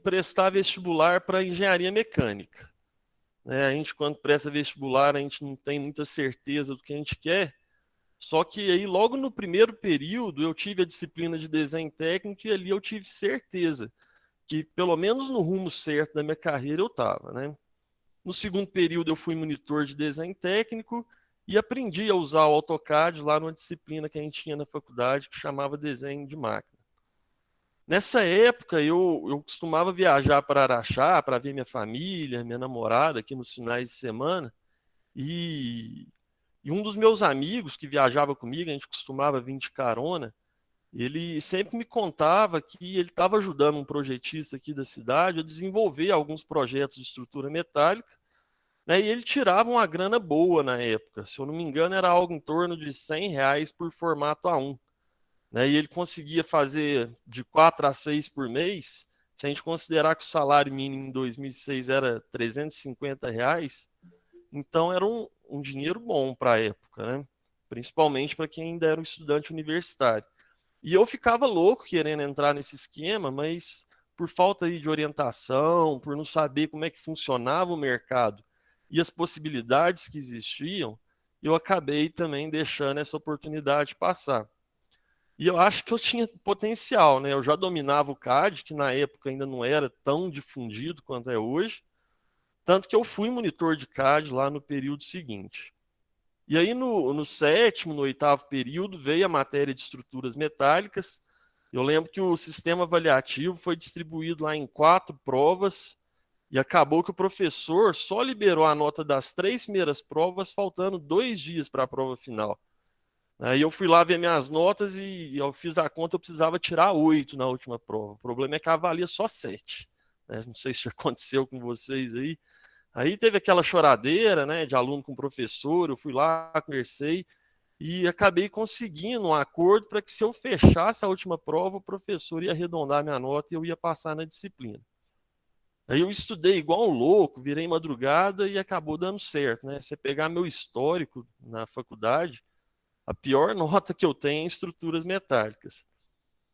prestar vestibular para engenharia mecânica. Né? A gente, quando presta vestibular, a gente não tem muita certeza do que a gente quer. Só que aí, logo no primeiro período, eu tive a disciplina de desenho técnico e ali eu tive certeza que, pelo menos no rumo certo da minha carreira, eu estava, né? No segundo período, eu fui monitor de desenho técnico e aprendi a usar o AutoCAD lá numa disciplina que a gente tinha na faculdade que chamava desenho de máquina. Nessa época, eu costumava viajar para Araxá para ver minha família, minha namorada aqui nos finais de semana. E, e um dos meus amigos que viajava comigo, a gente costumava vir de carona, ele sempre me contava que ele estava ajudando um projetista aqui da cidade a desenvolver alguns projetos de estrutura metálica, né, e ele tirava uma grana boa na época. Se eu não me engano, era algo em torno de R$ 100 por formato A1. Né, e ele conseguia fazer de 4 a 6 por mês. Se a gente considerar que o salário mínimo em 2006 era R$ 350, então era um dinheiro bom para a época, né? Principalmente para quem ainda era um estudante universitário. E eu ficava louco querendo entrar nesse esquema, mas por falta de orientação, por não saber como é que funcionava o mercado e as possibilidades que existiam, eu acabei também deixando essa oportunidade passar. E eu acho que eu tinha potencial, né? Eu já dominava o CAD, que na época ainda não era tão difundido quanto é hoje, tanto que eu fui monitor de CAD lá no período seguinte. E aí no sétimo, no oitavo período, veio a matéria de estruturas metálicas. Eu lembro que o sistema avaliativo foi distribuído lá em 4 provas e acabou que o professor só liberou a nota das 3 primeiras provas, faltando 2 dias para a prova final. Aí eu fui lá ver minhas notas e eu fiz a conta, eu precisava tirar 8 na última prova. O problema é que avalia só 7. Né? Não sei se já aconteceu com vocês aí. Aí teve aquela choradeira, né, de aluno com professor, eu fui lá, conversei e acabei conseguindo um acordo para que se eu fechasse a última prova, o professor ia arredondar minha nota e eu ia passar na disciplina. Aí eu estudei igual um louco, virei madrugada e acabou dando certo, né? Você pegar meu histórico na faculdade, a pior nota que eu tenho é em estruturas metálicas.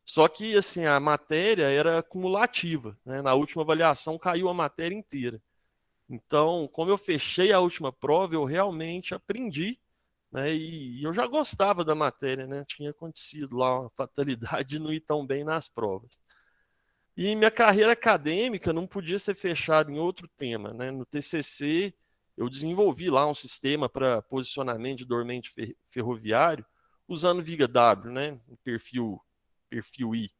Só que, assim, a matéria era cumulativa, né? Na última avaliação caiu a matéria inteira. Então, como eu fechei a última prova, eu realmente aprendi, né? E eu já gostava da matéria, né? Tinha acontecido lá uma fatalidade de não ir tão bem nas provas. E minha carreira acadêmica não podia ser fechada em outro tema, né? No TCC, eu desenvolvi lá um sistema para posicionamento de dormente ferroviário usando viga W, né? O perfil I.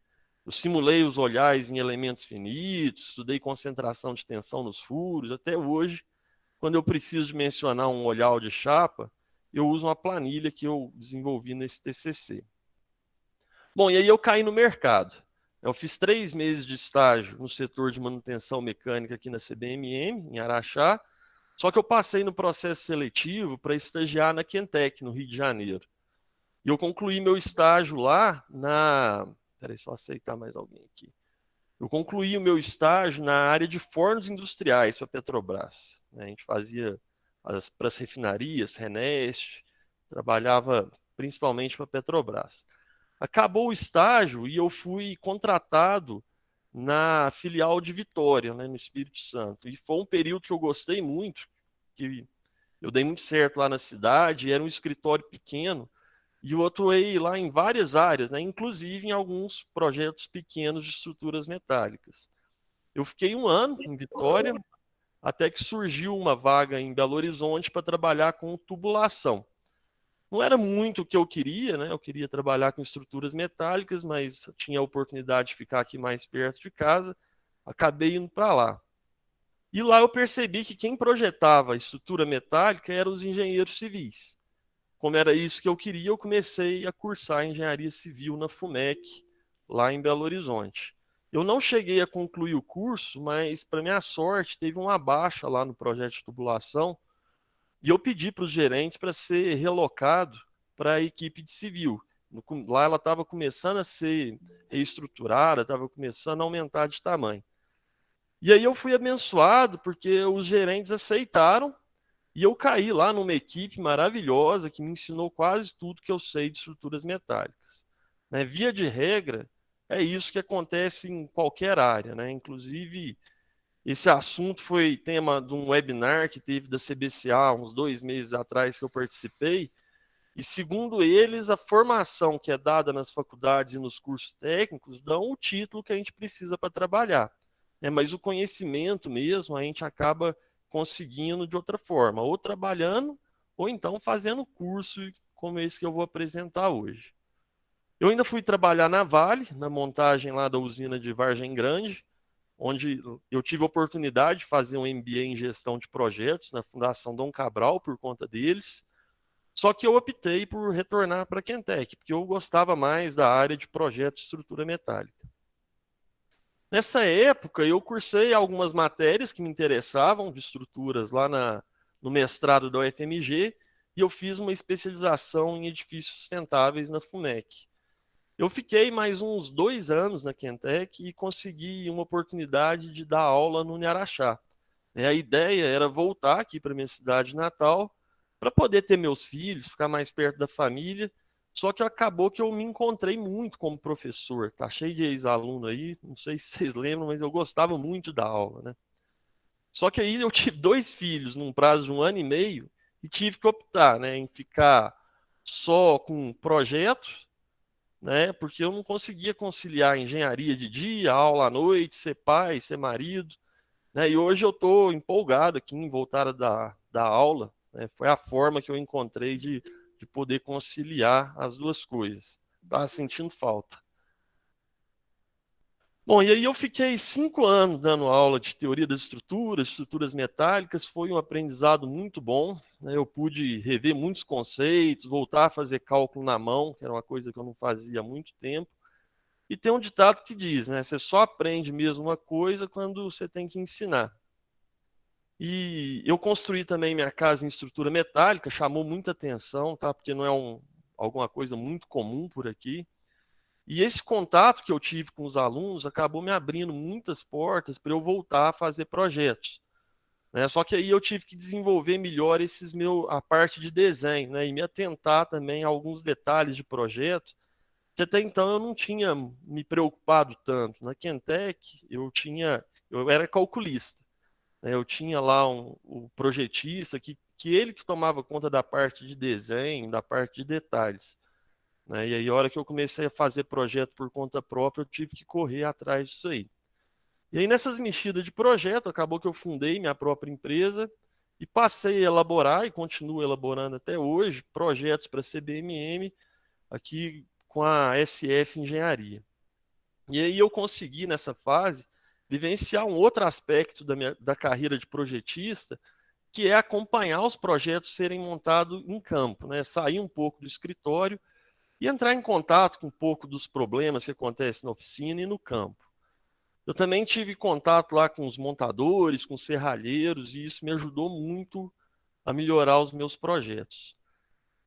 Eu simulei os olhares em elementos finitos, estudei concentração de tensão nos furos. Até hoje, quando eu preciso de mencionar um olhar de chapa, eu uso uma planilha que eu desenvolvi nesse TCC. Bom, e aí eu caí no mercado. Eu fiz 3 meses de estágio no setor de manutenção mecânica aqui na CBMM, em Araxá, só que eu passei no processo seletivo para estagiar na Quentec, no Rio de Janeiro. E eu concluí meu estágio lá na... Peraí, só aceitar mais alguém aqui. Eu concluí o meu estágio na área de fornos industriais para a Petrobras. A gente fazia para as refinarias, Renest, trabalhava principalmente para a Petrobras. Acabou o estágio e eu fui contratado na filial de Vitória, né, no Espírito Santo. E foi um período que eu gostei muito, que eu dei muito certo lá na cidade, era um escritório pequeno, e eu atuei lá em várias áreas, né, inclusive em alguns projetos pequenos de estruturas metálicas. Eu fiquei um ano em Vitória, até que surgiu uma vaga em Belo Horizonte para trabalhar com tubulação. Não era muito o que eu queria, né? Eu queria trabalhar com estruturas metálicas, mas tinha a oportunidade de ficar aqui mais perto de casa, acabei indo para lá. E lá eu percebi que quem projetava a estrutura metálica eram os engenheiros civis. Como era isso que eu queria, eu comecei a cursar engenharia civil na FUMEC, lá em Belo Horizonte. Eu não cheguei a concluir o curso, mas, para minha sorte, teve uma baixa lá no projeto de tubulação e eu pedi para os gerentes para ser relocado para a equipe de civil. Lá ela estava começando a ser reestruturada, estava começando a aumentar de tamanho. E aí eu fui abençoado porque os gerentes aceitaram e eu caí lá numa equipe maravilhosa que me ensinou quase tudo que eu sei de estruturas metálicas. Né? Via de regra, é isso que acontece em qualquer área, né? Inclusive, esse assunto foi tema de um webinar que teve da CBCA uns 2 meses atrás que eu participei, e segundo eles, a formação que é dada nas faculdades e nos cursos técnicos dão o título que a gente precisa para trabalhar, né? Mas o conhecimento mesmo a gente acaba conseguindo de outra forma, ou trabalhando, ou então fazendo curso como esse que eu vou apresentar hoje. Eu ainda fui trabalhar na Vale, na montagem lá da usina de Vargem Grande, onde eu tive a oportunidade de fazer um MBA em gestão de projetos na Fundação Dom Cabral por conta deles. Só que eu optei por retornar para a Quentec, porque eu gostava mais da área de projeto de estrutura metálica. Nessa época, eu cursei algumas matérias que me interessavam de estruturas lá no mestrado da UFMG, e eu fiz uma especialização em edifícios sustentáveis na FUNEC. Eu fiquei mais uns 2 anos na Quentec e consegui uma oportunidade de dar aula no Uniaraxá. A ideia era voltar aqui para minha cidade natal para poder ter meus filhos, ficar mais perto da família. Só que acabou que eu me encontrei muito como professor. Tá cheio de ex-aluno aí, não sei se vocês lembram, mas eu gostava muito da aula, né? Só que aí eu tive 2 filhos num prazo de 1 ano e meio e tive que optar, né, em ficar só com projetos, né? Porque eu não conseguia conciliar engenharia de dia, aula à noite, ser pai, ser marido, né? E hoje eu estou empolgado aqui em voltar a dar aula, né? Foi a forma que eu encontrei de poder conciliar as duas coisas. Estava sentindo falta. Bom, e aí eu fiquei 5 anos dando aula de teoria das estruturas, estruturas metálicas, foi um aprendizado muito bom, né? Eu pude rever muitos conceitos, voltar a fazer cálculo na mão, que era uma coisa que eu não fazia há muito tempo. E tem um ditado que diz, né? Você só aprende mesmo uma coisa quando você tem que ensinar. E eu construí também minha casa em estrutura metálica, chamou muita atenção, tá? Porque não é alguma coisa muito comum por aqui. E esse contato que eu tive com os alunos acabou me abrindo muitas portas para eu voltar a fazer projetos, né? Só que aí eu tive que desenvolver melhor a parte de desenho, né? E me atentar também a alguns detalhes de projeto que até então eu não tinha me preocupado tanto. Na Quentec eu era calculista, né? Eu tinha lá o projetista que ele que tomava conta da parte de desenho, da parte de detalhes, né? E aí a hora que eu comecei a fazer projeto por conta própria, eu tive que correr atrás disso aí. E aí nessas mexidas de projeto, acabou que eu fundei minha própria empresa e passei a elaborar e continuo elaborando até hoje projetos para a CBMM aqui com a SF Engenharia. E aí eu consegui, nessa fase, vivenciar um outro aspecto da carreira de projetista, que é acompanhar os projetos serem montados em campo, né? Sair um pouco do escritório e entrar em contato com um pouco dos problemas que acontecem na oficina e no campo. Eu também tive contato lá com os montadores, com os serralheiros, e isso me ajudou muito a melhorar os meus projetos.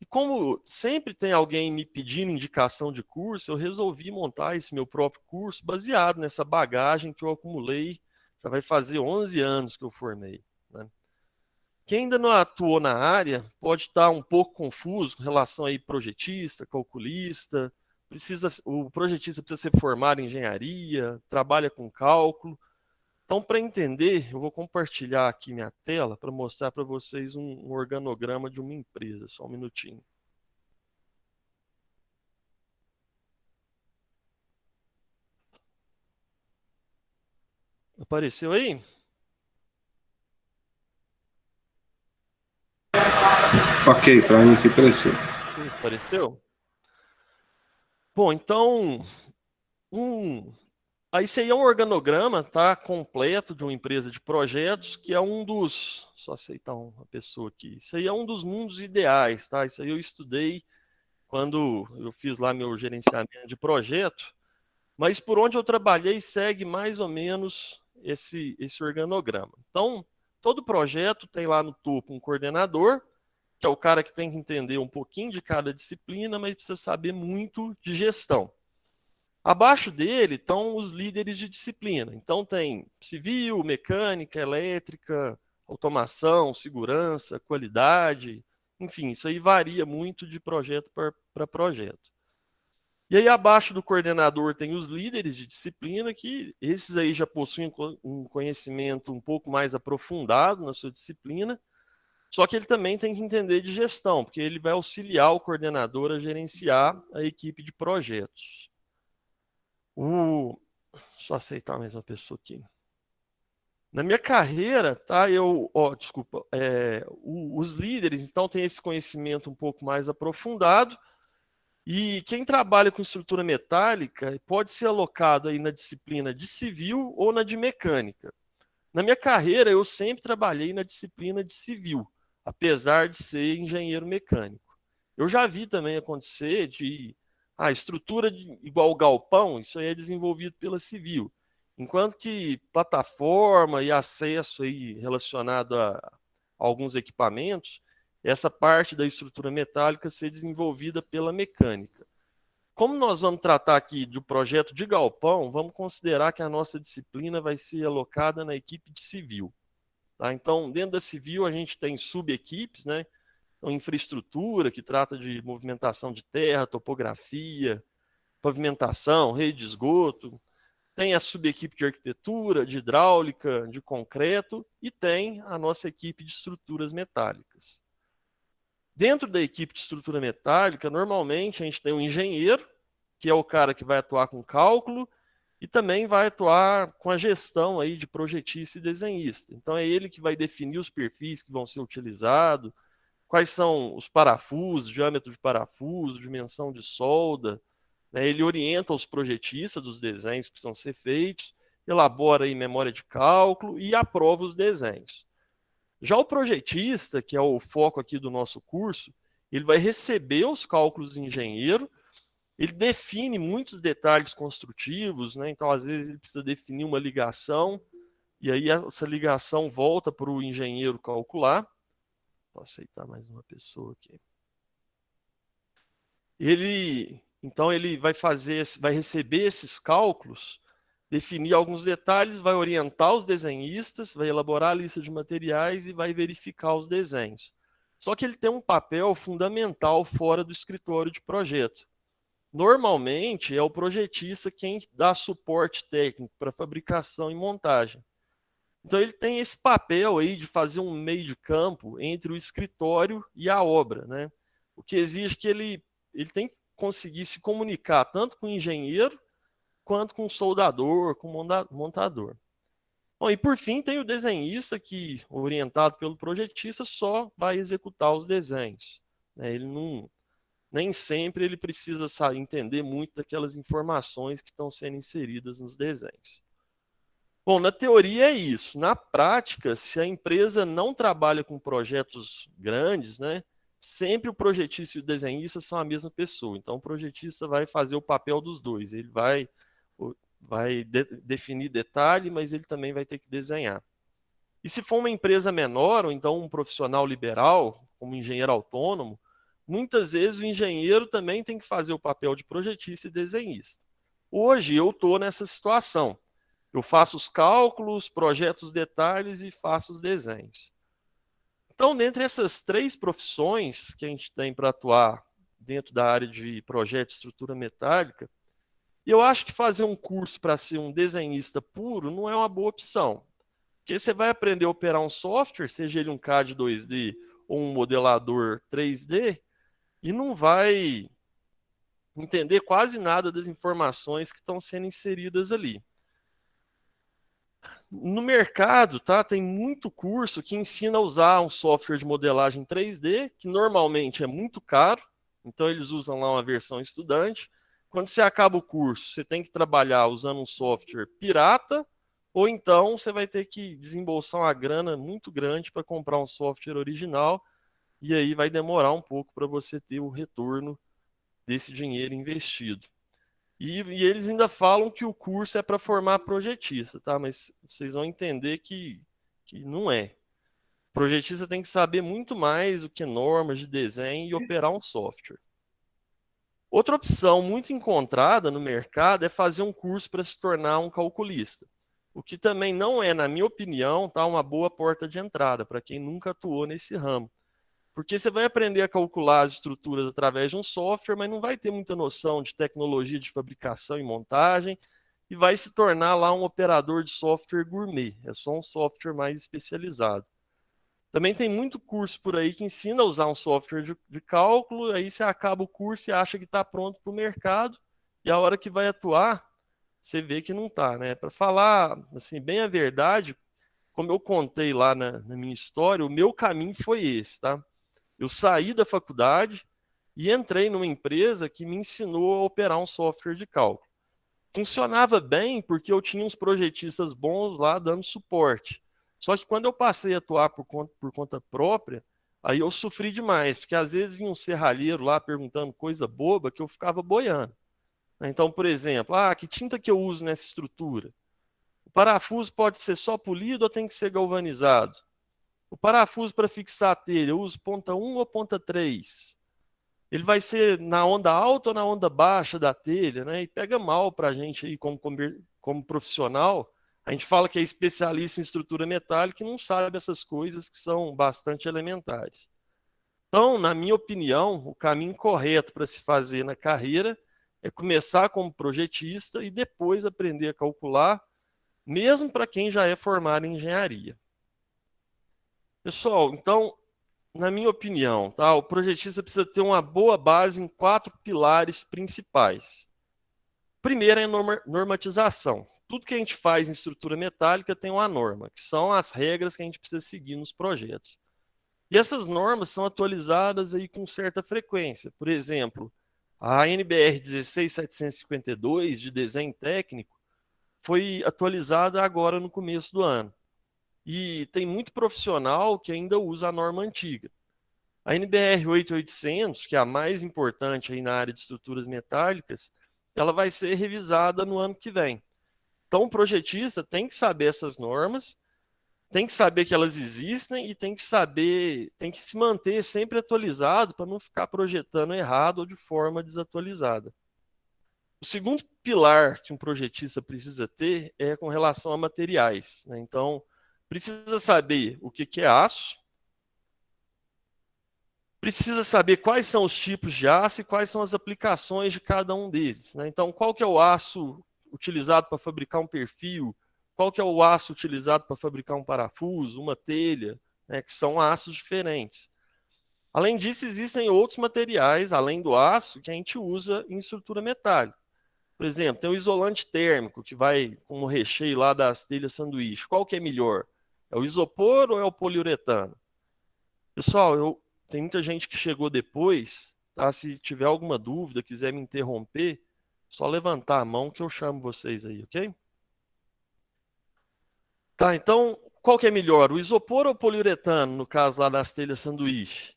E como sempre tem alguém me pedindo indicação de curso, eu resolvi montar esse meu próprio curso baseado nessa bagagem que eu acumulei. Já vai fazer 11 anos que eu formei, né? Quem ainda não atuou na área pode estar um pouco confuso com relação aí projetista, calculista. O projetista precisa ser formado em engenharia, trabalha com cálculo. Então, para entender, eu vou compartilhar aqui minha tela para mostrar para vocês um organograma de uma empresa. Só um minutinho. Apareceu aí? Ok, para mim aqui apareceu. Apareceu? Bom, então, aí isso aí é um organograma, tá, completo de uma empresa de projetos, que é só aceitar uma pessoa aqui, isso aí é um dos mundos ideais, tá, isso aí eu estudei quando eu fiz lá meu gerenciamento de projeto, mas por onde eu trabalhei segue mais ou menos esse organograma. Então, todo projeto tem lá no topo um coordenador, que é o cara que tem que entender um pouquinho de cada disciplina, mas precisa saber muito de gestão. Abaixo dele estão os líderes de disciplina. Então tem civil, mecânica, elétrica, automação, segurança, qualidade, enfim, isso aí varia muito de projeto para projeto. E aí abaixo do coordenador tem os líderes de disciplina, que esses aí já possuem um conhecimento um pouco mais aprofundado na sua disciplina, só que ele também tem que entender de gestão, porque ele vai auxiliar o coordenador a gerenciar a equipe de projetos. Só aceitar mais uma pessoa aqui. Na minha carreira, tá? Desculpa, os líderes, então, têm esse conhecimento um pouco mais aprofundado, e quem trabalha com estrutura metálica pode ser alocado aí na disciplina de civil ou na de mecânica. Na minha carreira, eu sempre trabalhei na disciplina de civil, apesar de ser engenheiro mecânico. Eu já vi também acontecer de estrutura igual galpão, isso aí é desenvolvido pela civil. Enquanto que plataforma e acesso aí relacionado a alguns equipamentos, essa parte da estrutura metálica ser desenvolvida pela mecânica. Como nós vamos tratar aqui do projeto de galpão, vamos considerar que a nossa disciplina vai ser alocada na equipe de civil. Tá? Então, dentro da civil, a gente tem subequipes, né? Então, infraestrutura, que trata de movimentação de terra, topografia, pavimentação, rede de esgoto. Tem a subequipe de arquitetura, de hidráulica, de concreto, e tem a nossa equipe de estruturas metálicas. Dentro da equipe de estrutura metálica, normalmente a gente tem um engenheiro, que é o cara que vai atuar com cálculo, e também vai atuar com a gestão aí de projetista e desenhista. Então é ele que vai definir os perfis que vão ser utilizados, quais são os parafusos, diâmetro de parafuso, dimensão de solda, né? Ele orienta os projetistas dos desenhos que precisam ser feitos, elabora aí memória de cálculo e aprova os desenhos. Já o projetista, que é o foco aqui do nosso curso, ele vai receber os cálculos do engenheiro, ele define muitos detalhes construtivos, né? Então, às vezes, ele precisa definir uma ligação, e aí essa ligação volta para o engenheiro calcular. Vou aceitar mais uma pessoa aqui. Então, ele vai receber esses cálculos, definir alguns detalhes, vai orientar os desenhistas, vai elaborar a lista de materiais e vai verificar os desenhos. Só que ele tem um papel fundamental fora do escritório de projeto. Normalmente, é o projetista quem dá suporte técnico para fabricação e montagem. Então, ele tem esse papel aí de fazer um meio de campo entre o escritório e a obra, né? O que exige que ele tem que conseguir se comunicar tanto com o engenheiro quanto com o soldador, com o montador. Bom, e por fim tem o desenhista que, orientado pelo projetista, só vai executar os desenhos. Ele nem sempre ele precisa entender muito daquelas informações que estão sendo inseridas nos desenhos. Bom, na teoria é isso. Na prática, se a empresa não trabalha com projetos grandes, né, sempre o projetista e o desenhista são a mesma pessoa. Então, o projetista vai fazer o papel dos dois. Ele vai definir detalhe, mas ele também vai ter que desenhar. E se for uma empresa menor, ou então um profissional liberal, como um engenheiro autônomo, muitas vezes o engenheiro também tem que fazer o papel de projetista e desenhista. Hoje eu estou nessa situação. Eu faço os cálculos, projeto os detalhes e faço os desenhos. Então, dentre essas três profissões que a gente tem para atuar dentro da área de projeto de estrutura metálica, eu acho que fazer um curso para ser um desenhista puro não é uma boa opção. Porque você vai aprender a operar um software, seja ele um CAD 2D ou um modelador 3D, e não vai entender quase nada das informações que estão sendo inseridas ali. No mercado, tá, tem muito curso que ensina a usar um software de modelagem 3D, que normalmente é muito caro, então eles usam lá uma versão estudante. Quando você acaba o curso, você tem que trabalhar usando um software pirata, ou então você vai ter que desembolsar uma grana muito grande para comprar um software original, e aí vai demorar um pouco para você ter o retorno desse dinheiro investido. E eles ainda falam que o curso é para formar projetista, tá? Mas vocês vão entender que não é. Projetista tem que saber muito mais do que normas de desenho e operar um software. Outra opção muito encontrada no mercado é fazer um curso para se tornar um calculista. O que também não é, na minha opinião, tá, uma boa porta de entrada para quem nunca atuou nesse ramo. Porque você vai aprender a calcular as estruturas através de um software, mas não vai ter muita noção de tecnologia de fabricação e montagem, e vai se tornar lá um operador de software gourmet. É só um software mais especializado. Também tem muito curso por aí que ensina a usar um software de cálculo, aí você acaba o curso e acha que está pronto para o mercado, e a hora que vai atuar, você vê que não está, né? Para falar assim, bem a verdade, como eu contei lá na minha história, o meu caminho foi esse, tá? Eu saí da faculdade e entrei numa empresa que me ensinou a operar um software de cálculo. Funcionava bem porque eu tinha uns projetistas bons lá dando suporte. Só que quando eu passei a atuar por conta própria, aí eu sofri demais, porque às vezes vinha um serralheiro lá perguntando coisa boba que eu ficava boiando. Então, por exemplo, que tinta que eu uso nessa estrutura? O parafuso pode ser só polido ou tem que ser galvanizado? O parafuso para fixar a telha, eu uso ponta 1 ou ponta 3? Ele vai ser na onda alta ou na onda baixa da telha, né? E pega mal para a gente aí como profissional. A gente fala que é especialista em estrutura metálica e não sabe essas coisas que são bastante elementares. Então, na minha opinião, o caminho correto para se fazer na carreira é começar como projetista e depois aprender a calcular, mesmo para quem já é formado em engenharia. Pessoal, então, na minha opinião, tá, o projetista precisa ter uma boa base em 4 pilares principais. Primeiro é a normatização. Tudo que a gente faz em estrutura metálica tem uma norma, que são as regras que a gente precisa seguir nos projetos. E essas normas são atualizadas aí com certa frequência. Por exemplo, a NBR 16752 de desenho técnico foi atualizada agora no começo do ano. E tem muito profissional que ainda usa a norma antiga. A NBR 8800, que é a mais importante aí na área de estruturas metálicas, ela vai ser revisada no ano que vem. Então, o projetista tem que saber essas normas, tem que saber que elas existem e tem que se manter sempre atualizado para não ficar projetando errado ou de forma desatualizada. O segundo pilar que um projetista precisa ter é com relação a materiais, né? Então, precisa saber o que é aço, precisa saber quais são os tipos de aço e quais são as aplicações de cada um deles, né? Então, qual que é o aço utilizado para fabricar um perfil, qual que é o aço utilizado para fabricar um parafuso, uma telha, né? Que são aços diferentes. Além disso, existem outros materiais, além do aço, que a gente usa em estrutura metálica. Por exemplo, tem o isolante térmico, que vai como recheio lá das telhas sanduíche. Qual que é melhor? É o isopor ou é o poliuretano? Pessoal, tem muita gente que chegou depois, tá? Se tiver alguma dúvida, quiser me interromper, só levantar a mão que eu chamo vocês aí, ok? Tá, então, qual que é melhor? O isopor ou o poliuretano, no caso lá das telhas sanduíche?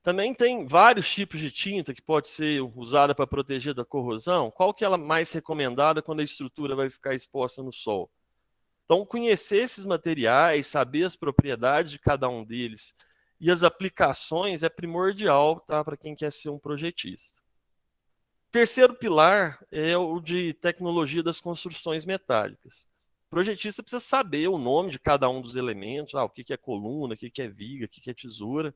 Também tem vários tipos de tinta que pode ser usada para proteger da corrosão. Qual que é a mais recomendada quando a estrutura vai ficar exposta no sol? Então, conhecer esses materiais, saber as propriedades de cada um deles e as aplicações é primordial, tá, para quem quer ser um projetista. Terceiro pilar é o de tecnologia das construções metálicas. O projetista precisa saber o nome de cada um dos elementos, o que é coluna, o que é viga, o que é tesoura,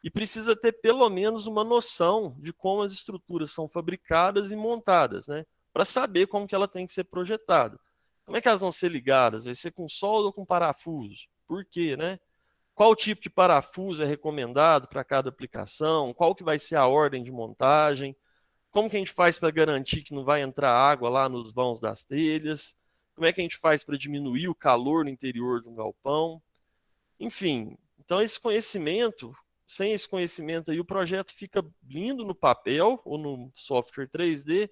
e precisa ter pelo menos uma noção de como as estruturas são fabricadas e montadas, né, para saber como que ela tem que ser projetada. Como é que elas vão ser ligadas? Vai ser com solda ou com parafuso? Por quê, né? Qual tipo de parafuso é recomendado para cada aplicação? Qual que vai ser a ordem de montagem? Como que a gente faz para garantir que não vai entrar água lá nos vãos das telhas? Como é que a gente faz para diminuir o calor no interior de um galpão? Enfim, então sem esse conhecimento aí, o projeto fica lindo no papel ou no software 3D,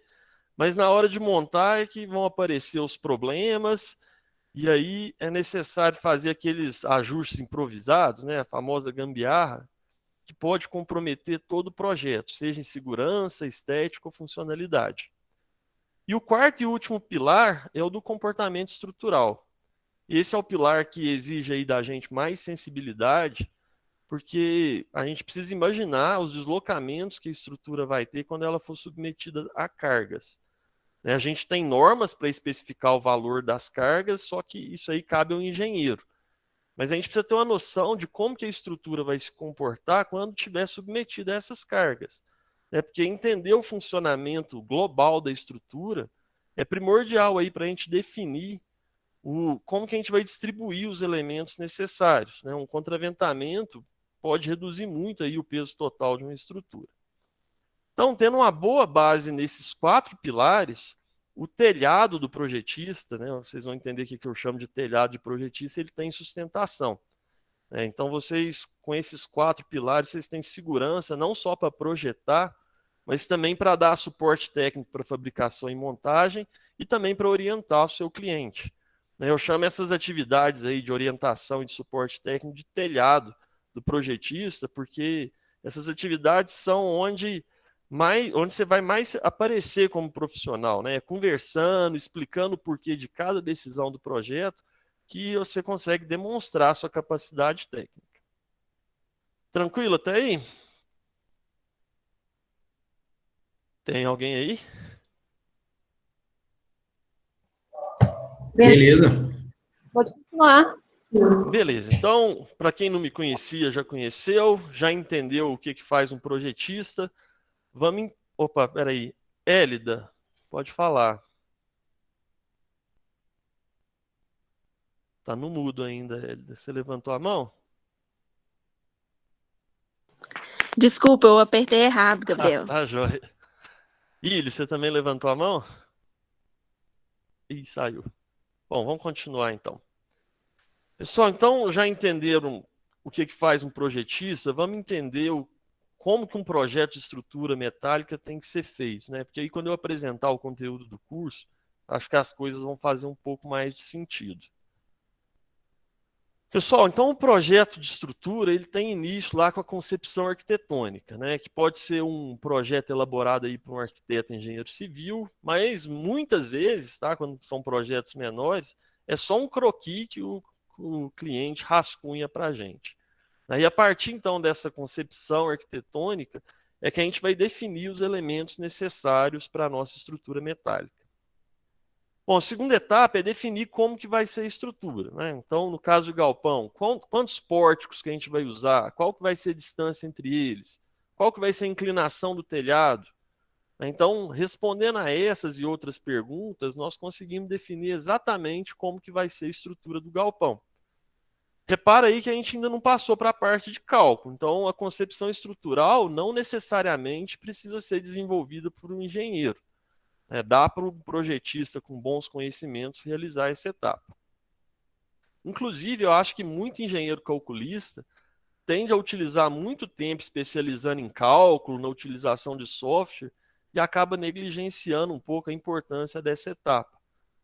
mas na hora de montar é que vão aparecer os problemas, e aí é necessário fazer aqueles ajustes improvisados, né, a famosa gambiarra, que pode comprometer todo o projeto, seja em segurança, estética ou funcionalidade. E o quarto e último pilar é o do comportamento estrutural. Esse é o pilar que exige aí da gente mais sensibilidade, porque a gente precisa imaginar os deslocamentos que a estrutura vai ter quando ela for submetida a cargas. A gente tem normas para especificar o valor das cargas, só que isso aí cabe ao engenheiro. Mas a gente precisa ter uma noção de como que a estrutura vai se comportar quando estiver submetida a essas cargas. Né? Porque entender o funcionamento global da estrutura é primordial aí para a gente definir como que a gente vai distribuir os elementos necessários. Né? Um contraventamento pode reduzir muito aí o peso total de uma estrutura. Então, tendo uma boa base nesses 4 pilares, o telhado do projetista, né, vocês vão entender o que eu chamo de telhado de projetista, ele tem sustentação. Né? Então, vocês, com esses 4 pilares, vocês têm segurança não só para projetar, mas também para dar suporte técnico para fabricação e montagem e também para orientar o seu cliente. Né? Eu chamo essas atividades aí de orientação e de suporte técnico de telhado do projetista, porque essas atividades são onde você vai mais aparecer como profissional, né? Conversando, explicando o porquê de cada decisão do projeto, que você consegue demonstrar sua capacidade técnica. Tranquilo até aí? Tem alguém aí? Beleza. Pode continuar. Beleza. Então, para quem não me conhecia, já conheceu, já entendeu o que faz um projetista. Vamos. Opa, peraí. Hélida, pode falar. Tá no mudo ainda, Hélida. Você levantou a mão? Desculpa, eu apertei errado, Gabriel. Tá joia. Ilho, você também levantou a mão? Ih, saiu. Bom, vamos continuar então. Pessoal, então já entenderam o que faz um projetista? Vamos entender como que um projeto de estrutura metálica tem que ser feito, né? Porque aí quando eu apresentar o conteúdo do curso, acho que as coisas vão fazer um pouco mais de sentido. Pessoal, então o projeto de estrutura ele tem início lá com a concepção arquitetônica, né? Que pode ser um projeto elaborado aí por um arquiteto engenheiro civil, mas muitas vezes, tá? Quando são projetos menores, é só um croquis que o cliente rascunha para a gente. E a partir então dessa concepção arquitetônica é que a gente vai definir os elementos necessários para a nossa estrutura metálica. Bom, a segunda etapa é definir como que vai ser a estrutura. Né? Então, no caso do galpão, quantos pórticos que a gente vai usar? Qual que vai ser a distância entre eles? Qual que vai ser a inclinação do telhado? Então, respondendo a essas e outras perguntas, nós conseguimos definir exatamente como que vai ser a estrutura do galpão. Repara aí que a gente ainda não passou para a parte de cálculo. Então, a concepção estrutural não necessariamente precisa ser desenvolvida por um engenheiro. Dá para um projetista com bons conhecimentos realizar essa etapa. Inclusive, eu acho que muito engenheiro calculista tende a utilizar muito tempo especializando em cálculo, na utilização de software, e acaba negligenciando um pouco a importância dessa etapa.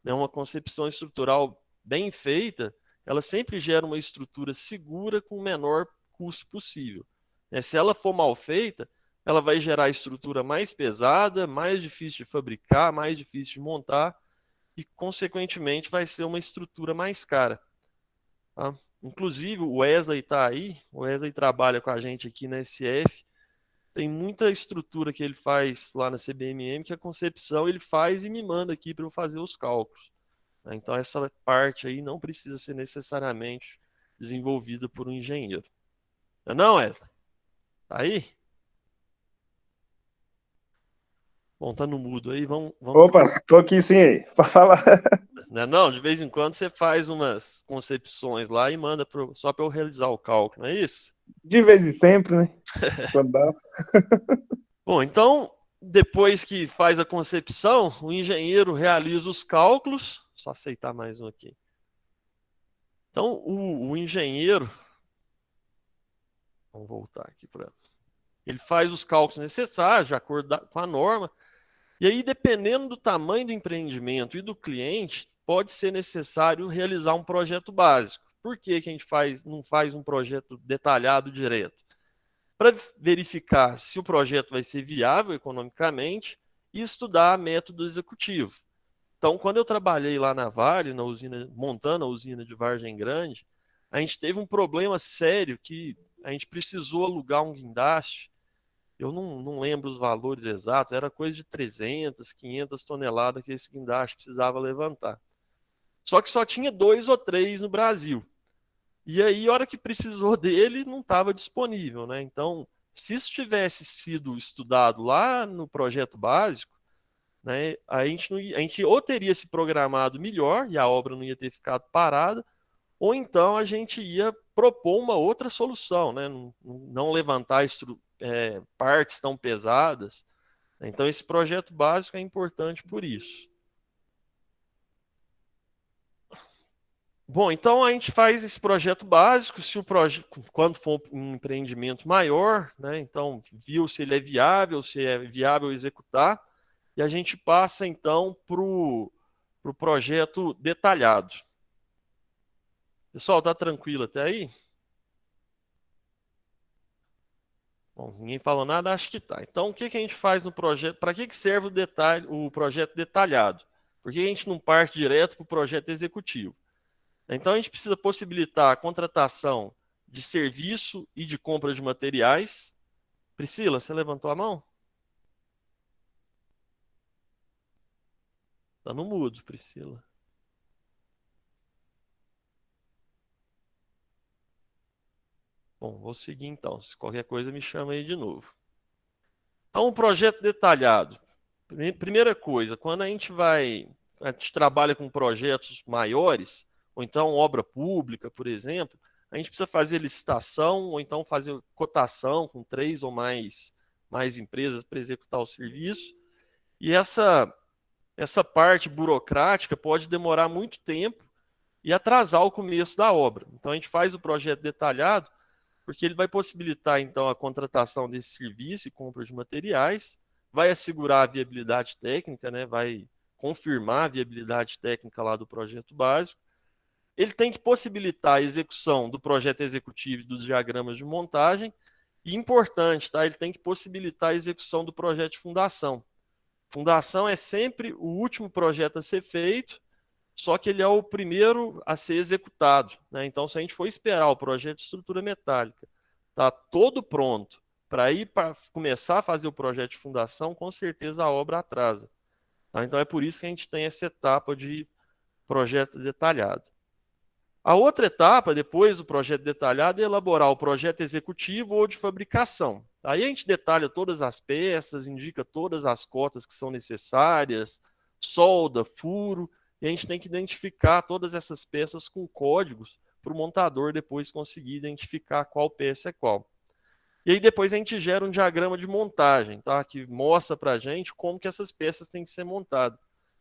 Uma concepção estrutural bem feita, ela sempre gera uma estrutura segura com o menor custo possível. Se ela for mal feita, ela vai gerar a estrutura mais pesada, mais difícil de fabricar, mais difícil de montar e, consequentemente, vai ser uma estrutura mais cara. Tá? Inclusive, o Wesley está aí, o Wesley trabalha com a gente aqui na SF, tem muita estrutura que ele faz lá na CBMM, que a concepção ele faz e me manda aqui para eu fazer os cálculos. Então, essa parte aí não precisa ser necessariamente desenvolvida por um engenheiro. Não, Wesley? Tá aí? Bom, tá no mudo aí, vamos... Opa, tô aqui sim aí, para falar. Não, de vez em quando você faz umas concepções lá e manda só para eu realizar o cálculo, não é isso? De vez em sempre, né? Quando dá. Bom, então, depois que faz a concepção, o engenheiro realiza os cálculos. Só aceitar mais um aqui. Então, o engenheiro... Vamos voltar aqui para... Ele faz os cálculos necessários, de acordo com a norma. E aí, dependendo do tamanho do empreendimento e do cliente, pode ser necessário realizar um projeto básico. Por que que a gente não faz um projeto detalhado direto? Para verificar se o projeto vai ser viável economicamente e estudar método executivo. Então, quando eu trabalhei lá na Vale, na usina, montando a usina de Vargem Grande, a gente teve um problema sério que a gente precisou alugar um guindaste. Eu não lembro os valores exatos, era coisa de 300, 500 toneladas que esse guindaste precisava levantar. Só que só tinha 2 ou 3 no Brasil. E aí, a hora que precisou dele, não estava disponível, né? Então, se isso tivesse sido estudado lá no projeto básico, né, a gente, a gente ou teria se programado melhor e a obra não ia ter ficado parada, ou então a gente ia propor uma outra solução, né? Não levantar partes tão pesadas. Então, esse projeto básico é importante por isso. Bom, então a gente faz esse projeto básico, se o quando for um empreendimento maior, né? Então, viu se ele é viável, se é viável executar, e a gente passa então para o projeto detalhado. Pessoal, tá tranquilo até aí? Bom, ninguém falou nada, acho que tá. Então, o que que a gente faz no projeto? Para que serve o projeto detalhado? Por que a gente não parte direto para o projeto executivo? Então, a gente precisa possibilitar a contratação de serviço e de compra de materiais. Priscila, você levantou a mão? Tá no mudo, Priscila. Bom, vou seguir então. Se qualquer coisa, me chama aí de novo. Então, um projeto detalhado. Primeira coisa, quando a gente trabalha com projetos maiores, ou então obra pública, por exemplo, a gente precisa fazer licitação, ou então fazer cotação com 3 ou mais empresas para executar o serviço. E essa parte burocrática pode demorar muito tempo e atrasar o começo da obra. Então, a gente faz o projeto detalhado, porque ele vai possibilitar, então, a contratação desse serviço e compra de materiais, vai assegurar a viabilidade técnica, né? Vai confirmar a viabilidade técnica lá do projeto básico. Ele tem que possibilitar a execução do projeto executivo e dos diagramas de montagem. E importante, tá? Ele tem que possibilitar a execução do projeto de fundação. Fundação é sempre o último projeto a ser feito, só que ele é o primeiro a ser executado, né? Então, se a gente for esperar o projeto de estrutura metálica, tá todo pronto para começar a fazer o projeto de fundação, com certeza a obra atrasa. Tá? Então, é por isso que a gente tem essa etapa de projeto detalhado. A outra etapa, depois do projeto detalhado, é elaborar o projeto executivo ou de fabricação. Aí a gente detalha todas as peças, indica todas as cotas que são necessárias, solda, furo, e a gente tem que identificar todas essas peças com códigos para o montador depois conseguir identificar qual peça é qual. E aí depois a gente gera um diagrama de montagem, tá? Que mostra para a gente como que essas peças têm que ser montadas.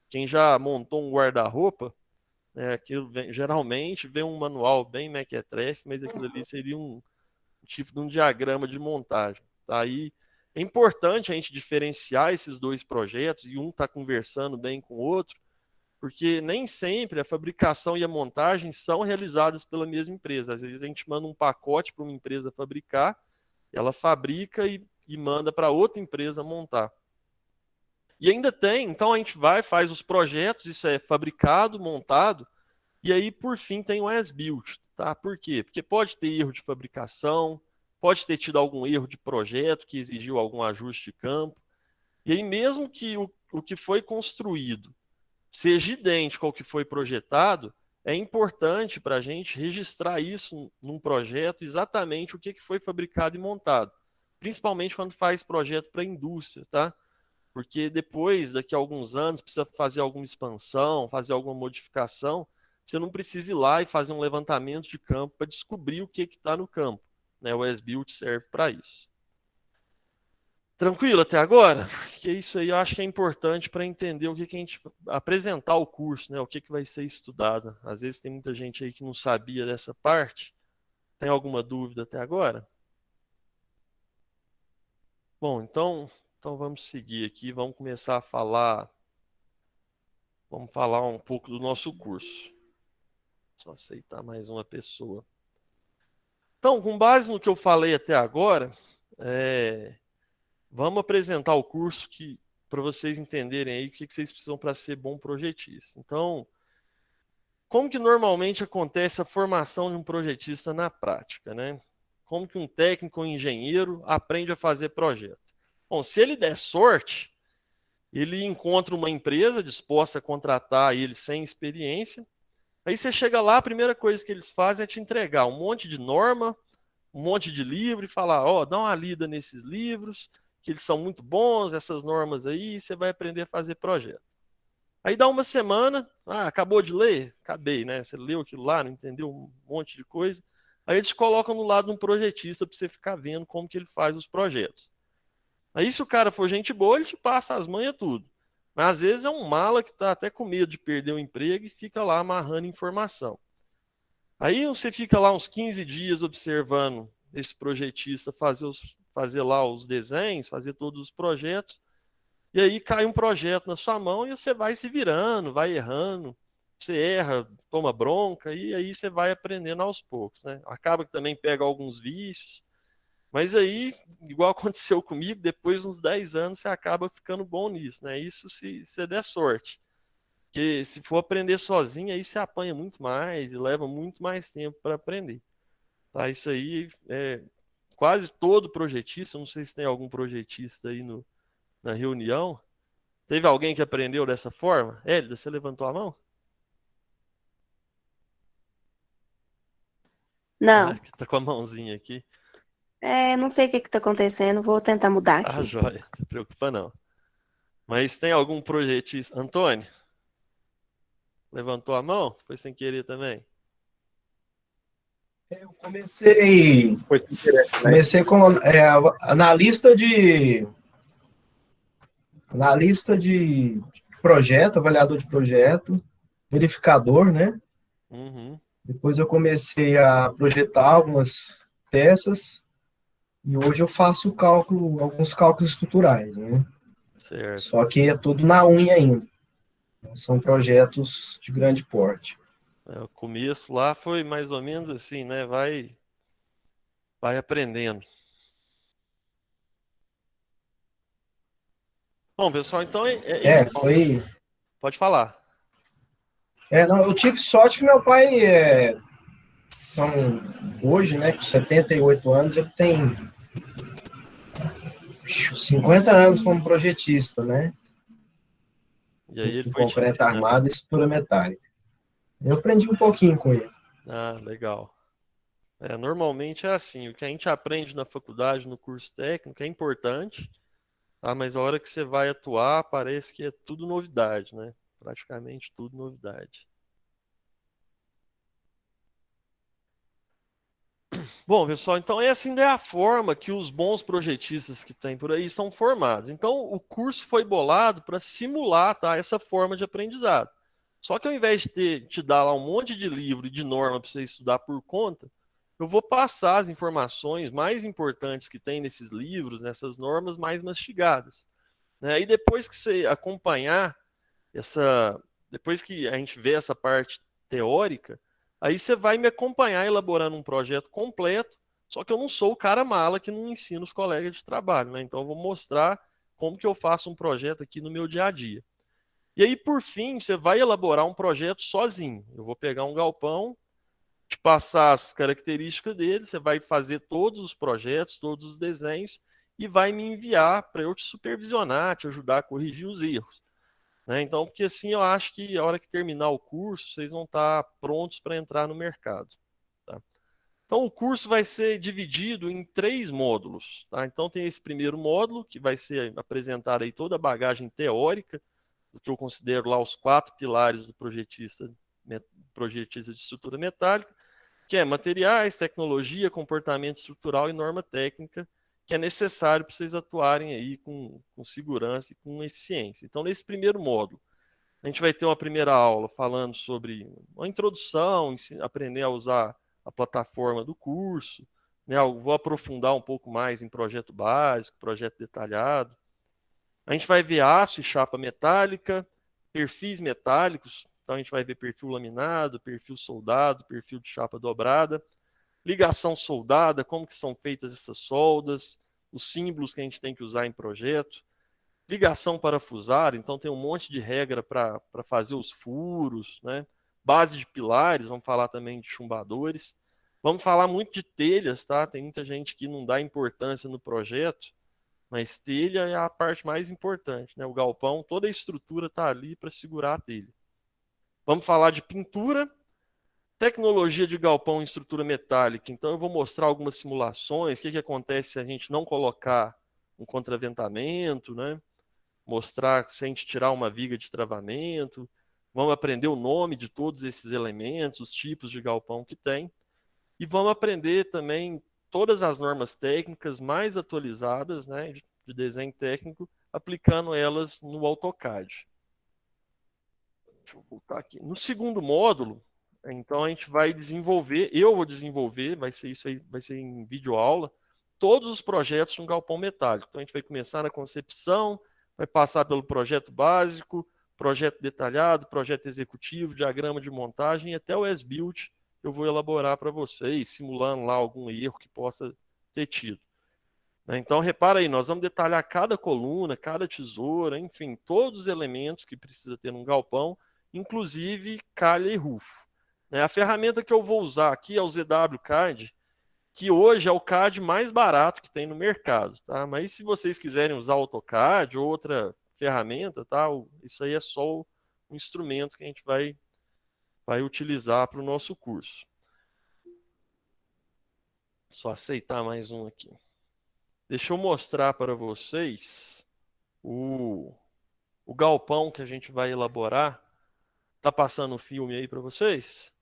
Quem já montou um guarda-roupa, geralmente vem um manual bem mequetrefe, mas aquilo ali seria um tipo de um diagrama de montagem. Tá? Aí é importante a gente diferenciar esses dois projetos e um está conversando bem com o outro, porque nem sempre a fabricação e a montagem são realizadas pela mesma empresa. Às vezes a gente manda um pacote para uma empresa fabricar, ela fabrica e manda para outra empresa montar. E ainda tem, então a gente faz os projetos, isso é fabricado, montado, e aí por fim tem o as-built, tá? Por quê? Porque pode ter erro de fabricação, pode ter tido algum erro de projeto que exigiu algum ajuste de campo, e aí mesmo que o que foi construído seja idêntico ao que foi projetado, é importante para a gente registrar isso num projeto, exatamente o que foi fabricado e montado, principalmente quando faz projeto para a indústria, tá? Porque depois, daqui a alguns anos, precisa fazer alguma expansão, fazer alguma modificação, você não precisa ir lá e fazer um levantamento de campo para descobrir o que está no campo. Né? O as-built serve para isso. Tranquilo até agora? Porque isso aí eu acho que é importante para entender o que a gente apresentar o curso, né? O que vai ser estudado. Às vezes tem muita gente aí que não sabia dessa parte. Tem alguma dúvida até agora? Bom, então vamos seguir aqui, vamos começar a falar. Vamos falar um pouco do nosso curso. Só aceitar mais uma pessoa. Então, com base no que eu falei até agora, vamos apresentar o curso para vocês entenderem aí o que vocês precisam para ser bom projetista. Então, como que normalmente acontece a formação de um projetista na prática, né? Como que um técnico ou engenheiro aprende a fazer projeto? Bom, se ele der sorte, ele encontra uma empresa disposta a contratar ele sem experiência, Aí você chega lá, a primeira coisa que eles fazem é te entregar um monte de norma, um monte de livro e falar, ó, dá uma lida nesses livros, que eles são muito bons, essas normas aí, e você vai aprender a fazer projeto. Aí dá uma semana, acabou de ler? Acabei, né? Você leu aquilo lá, não entendeu um monte de coisa. Aí eles te colocam no lado de um projetista para você ficar vendo como que ele faz os projetos. Aí se o cara for gente boa, ele te passa as manhas tudo. Mas às vezes é um mala que está até com medo de perder o emprego e fica lá amarrando informação. Aí você fica lá uns 15 dias observando esse projetista fazer lá os desenhos, fazer todos os projetos, e aí cai um projeto na sua mão e você vai se virando, vai errando, você erra, toma bronca, e aí você vai aprendendo aos poucos, né? Acaba que também pega alguns vícios, mas aí, igual aconteceu comigo, depois de uns 10 anos você acaba ficando bom nisso, né? Isso se você der sorte. Porque se for aprender sozinho, aí você apanha muito mais e leva muito mais tempo para aprender. Tá? Isso aí é quase todo projetista, não sei se tem algum projetista aí na reunião. Teve alguém que aprendeu dessa forma? Hélida, você levantou a mão? Ah, Não, que tá com a mãozinha aqui. não sei o que que tá acontecendo, vou tentar mudar Ah, aqui. joia, não se preocupa não. Mas tem algum projetista? Antônio, levantou a mão? Foi sem querer também? Eu comecei, Foi sem querer também. comecei como analista de projeto, avaliador de projeto, verificador, né? Uhum, Depois eu comecei a projetar algumas peças e hoje eu faço alguns cálculos estruturais, né? certo. Só que é tudo na unha ainda. São projetos de grande porte. O começo lá foi mais ou menos assim, né? Vai aprendendo. Bom, pessoal, então é igual. Foi. Pode falar. Não, eu tive sorte que meu pai são hoje, né, com 78 anos, ele tem 50 anos como projetista, né? E aí ele Em foi te concreto ensinando. armado e estrutura metálica. Eu aprendi um pouquinho com ele. Ah, legal. Normalmente é assim, o que a gente aprende na faculdade, no curso técnico, é importante, tá? Mas a hora que você vai atuar, parece que é tudo novidade, né? Praticamente tudo novidade. Bom, pessoal, então essa ainda é a forma que os bons projetistas que tem por aí são formados. Então, o curso foi bolado para simular, tá, essa forma de aprendizado. Só que ao invés de te dar lá um monte de livro e de norma para você estudar por conta, eu vou passar as informações mais importantes que tem nesses livros, nessas normas mais mastigadas, né? E depois que você acompanhar depois que a gente vê essa parte teórica, aí você vai me acompanhar elaborando um projeto completo, só que eu não sou o cara mala que não ensina os colegas de trabalho, né? Então eu vou mostrar como que eu faço um projeto aqui no meu dia a dia. E aí, por fim, você vai elaborar um projeto sozinho. Eu vou pegar um galpão, te passar as características dele, você vai fazer todos os projetos, todos os desenhos e vai me enviar para eu te supervisionar, te ajudar a corrigir os erros, né? Então, porque assim eu acho que a hora que terminar o curso, vocês vão estar prontos para entrar no mercado. Tá? Então, o curso vai ser dividido em 3 módulos. Tá? Então, tem esse primeiro módulo, que vai ser apresentar aí toda a bagagem teórica, do que eu considero lá os 4 pilares do projetista de estrutura metálica, que é materiais, tecnologia, comportamento estrutural e norma técnica, que é necessário para vocês atuarem aí com segurança e com eficiência. Então, nesse primeiro módulo, a gente vai ter uma primeira aula falando sobre uma introdução, aprender a usar a plataforma do curso, né? Eu vou aprofundar um pouco mais em projeto básico, projeto detalhado. A gente vai ver aço e chapa metálica, perfis metálicos, então a gente vai ver perfil laminado, perfil soldado, perfil de chapa dobrada, ligação soldada, como que são feitas essas soldas, os símbolos que a gente tem que usar em projeto, ligação parafusada, então tem um monte de regra para fazer os furos, né? Base de pilares, vamos falar também de chumbadores. Vamos falar muito de telhas, tá? Tem muita gente que não dá importância no projeto, mas telha é a parte mais importante, né? O galpão, toda a estrutura está ali para segurar a telha. Vamos falar de pintura, Tecnologia de galpão em estrutura metálica. Então, eu vou mostrar algumas simulações, o que acontece se a gente não colocar um contraventamento, né? Mostrar se a gente tirar uma viga de travamento. Vamos aprender o nome de todos esses elementos, os tipos de galpão que tem. E vamos aprender também todas as normas técnicas mais atualizadas, né, de desenho técnico, aplicando elas no AutoCAD. Deixa eu voltar aqui. No segundo módulo, então a gente vai desenvolver, eu vou desenvolver, vai ser isso aí, vai ser em videoaula, todos os projetos de um galpão metálico. Então a gente vai começar na concepção, vai passar pelo projeto básico, projeto detalhado, projeto executivo, diagrama de montagem e até o as-built eu vou elaborar para vocês, simulando lá algum erro que possa ter tido. Então, repara aí, nós vamos detalhar cada coluna, cada tesoura, enfim, todos os elementos que precisa ter num galpão, inclusive calha e rufo. A ferramenta que eu vou usar aqui é o ZW-CAD, que hoje é o CAD mais barato que tem no mercado. Tá? Mas se vocês quiserem usar o AutoCAD ou outra ferramenta, tá? Isso aí é só um instrumento que a gente vai utilizar para o nosso curso. Só aceitar mais um aqui. Deixa eu mostrar para vocês o galpão que a gente vai elaborar. Tá passando o filme aí para vocês?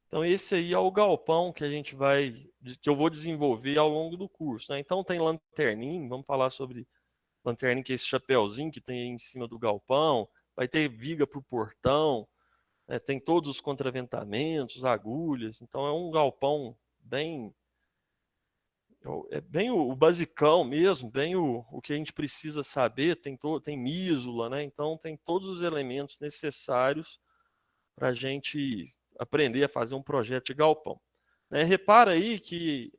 Então esse aí é o galpão que que eu vou desenvolver ao longo do curso, né? Então tem lanterninho, vamos falar sobre lanterninho, que é esse chapéuzinho que tem aí em cima do galpão. Vai ter viga para o portão, né? Tem todos os contraventamentos, agulhas. Então é um galpão bem o basicão mesmo, bem o que a gente precisa saber. Tem mísula, né? Então tem todos os elementos necessários para a gente aprender a fazer um projeto de galpão. Repara aí que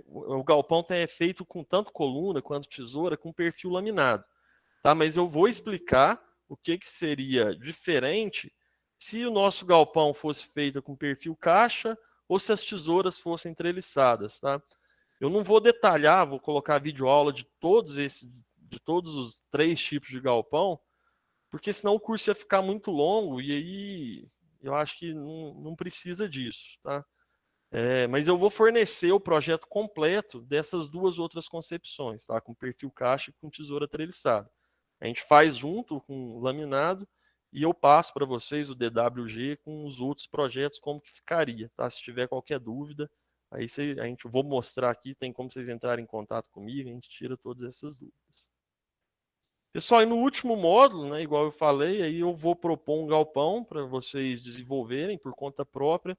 o galpão é feito com tanto coluna quanto tesoura com perfil laminado. Tá? Mas eu vou explicar o que seria diferente se o nosso galpão fosse feito com perfil caixa ou se as tesouras fossem treliçadas. Tá? Eu não vou detalhar, vou colocar videoaula de todos os 3 tipos de galpão, porque senão o curso ia ficar muito longo e aí eu acho que não precisa disso. Tá? Mas eu vou fornecer o projeto completo dessas 2 outras concepções, tá? Com perfil caixa e com tesoura treliçada. A gente faz junto com o laminado e eu passo para vocês o DWG com os outros projetos, como que ficaria. Tá? Se tiver qualquer dúvida, aí vou mostrar aqui, tem como vocês entrarem em contato comigo, a gente tira todas essas dúvidas. Pessoal, e no último módulo, né, igual eu falei, aí eu vou propor um galpão para vocês desenvolverem por conta própria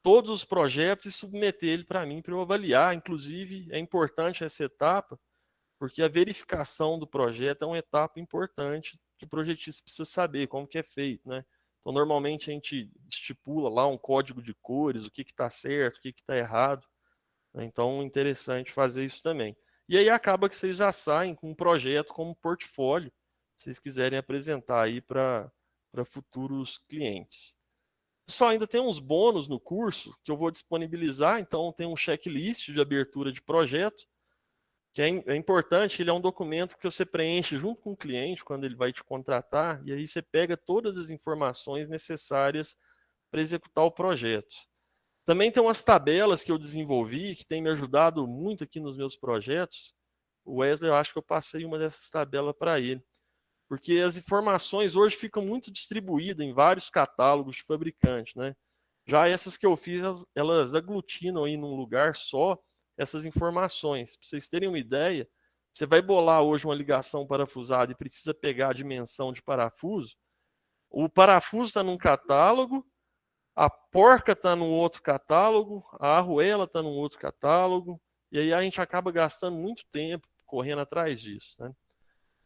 todos os projetos e submeter ele para mim para eu avaliar. Inclusive, é importante essa etapa, porque a verificação do projeto é uma etapa importante que o projetista precisa saber como que é feito, né? Então, normalmente a gente estipula lá um código de cores, o que está certo, o que está errado. Né? Então, é interessante fazer isso também. E aí acaba que vocês já saem com um projeto como portfólio, se vocês quiserem apresentar aí para futuros clientes. Só ainda tem uns bônus no curso que eu vou disponibilizar, então tem um checklist de abertura de projeto, que é importante, ele é um documento que você preenche junto com o cliente quando ele vai te contratar, e aí você pega todas as informações necessárias para executar o projeto. Também tem umas tabelas que eu desenvolvi, que tem me ajudado muito aqui nos meus projetos. O Wesley, eu acho que eu passei uma dessas tabelas para ele. Porque as informações hoje ficam muito distribuídas em vários catálogos de fabricante, né? Já essas que eu fiz, elas aglutinam aí num lugar só essas informações. Para vocês terem uma ideia, você vai bolar hoje uma ligação parafusada e precisa pegar a dimensão de parafuso. O parafuso está num catálogo, a porca está num outro catálogo, a arruela está num outro catálogo, e aí a gente acaba gastando muito tempo correndo atrás disso, né?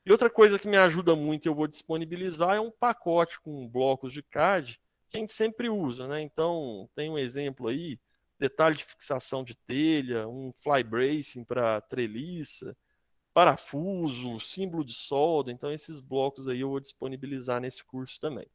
E outra coisa que me ajuda muito e eu vou disponibilizar é um pacote com blocos de CAD que a gente sempre usa, né? Então, tem um exemplo aí, detalhe de fixação de telha, um fly bracing para treliça, parafuso, símbolo de solda. Então, esses blocos aí eu vou disponibilizar nesse curso também.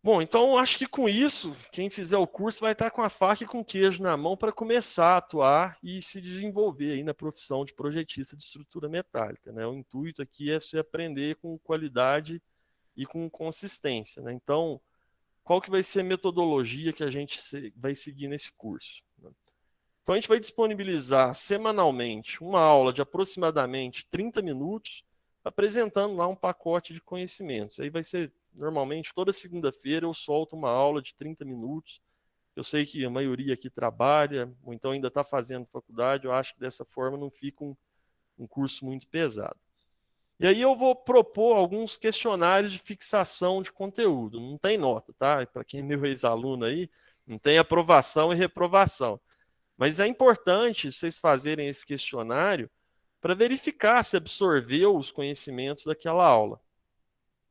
Bom, então acho que com isso, quem fizer o curso vai estar com a faca e com o queijo na mão para começar a atuar e se desenvolver aí na profissão de projetista de estrutura metálica, né? O intuito aqui é você aprender com qualidade e com consistência, né? Então, qual que vai ser a metodologia que a gente vai seguir nesse curso. Então, a gente vai disponibilizar semanalmente uma aula de aproximadamente 30 minutos, apresentando lá um pacote de conhecimentos. Aí vai ser, normalmente, toda segunda-feira eu solto uma aula de 30 minutos. Eu sei que a maioria aqui trabalha, ou então ainda está fazendo faculdade, eu acho que dessa forma não fica um curso muito pesado. E aí eu vou propor alguns questionários de fixação de conteúdo. Não tem nota, tá? Para quem é meu ex-aluno aí, não tem aprovação e reprovação. Mas é importante vocês fazerem esse questionário para verificar se absorveu os conhecimentos daquela aula.